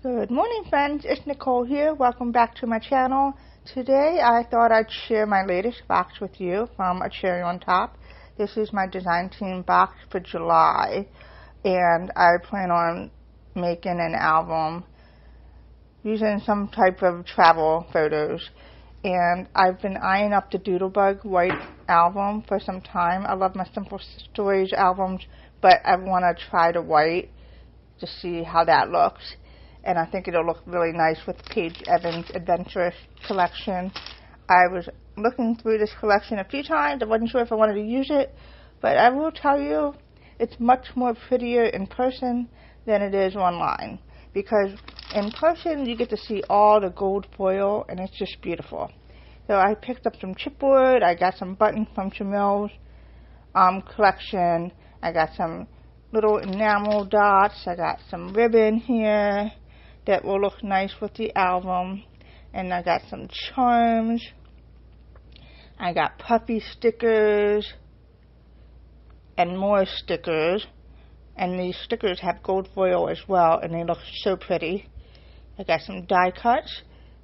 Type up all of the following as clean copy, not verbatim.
Good morning, friends. It's Nicole here. Welcome back to my channel. Today I thought I'd share my latest box with you from A Cherry on Top. This is my design team box for July, and I plan on making an album using some type of travel photos. And I've been eyeing up the Doodlebug white album for some time. I love my Simple Stories albums, but I want to try the white to see how that looks. And I think it'll look really nice with Paige Adventurous collection. I was looking through this collection a few times. I wasn't sure if I wanted to use it, but I will tell you it's much more prettier in person than it is online, because in person you get to see all the gold foil and it's just beautiful. So I picked up some chipboard. I got some buttons from Jamil's collection. I got some little enamel dots. I got some ribbon here that will look nice with the album. And I got some charms. I got puffy stickers and more stickers. And these stickers have gold foil as well, and they look so pretty. I got some die cuts,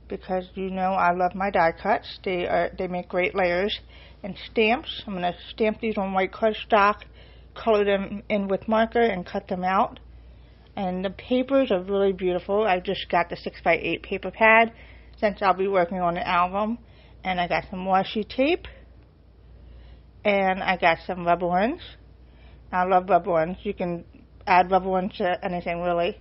because you know I love my die cuts. They make great layers. And stamps. I'm going to stamp these on white cardstock, color them in with marker, and cut them out. And the papers are really beautiful. I just got the 6x8 paper pad since I'll be working on the album. And I got some washi tape. And I got some rubber ones. I love rubber ones. You can add rubber ones to anything, really.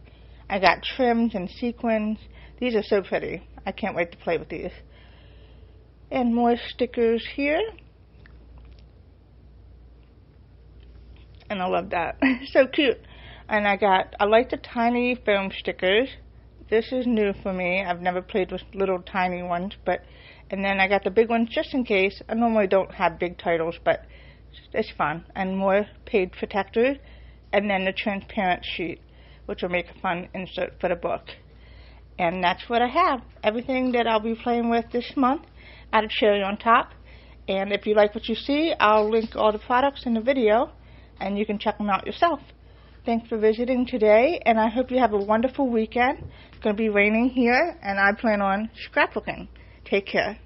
I got trims and sequins. These are so pretty. I can't wait to play with these. And more stickers here. And I love that. So cute. And I like the tiny foam stickers. This is new for me. I've never played with little tiny ones, and then I got the big ones just in case. I normally don't have big titles, but it's fun. And more page protectors, and then the transparent sheet, which will make a fun insert for the book. And that's what I have. Everything that I'll be playing with this month at A Cherry on Top. And if you like what you see, I'll link all the products in the video, and you can check them out yourself. Thanks for visiting today, and I hope you have a wonderful weekend. It's going to be raining here, and I plan on scrapbooking. Take care.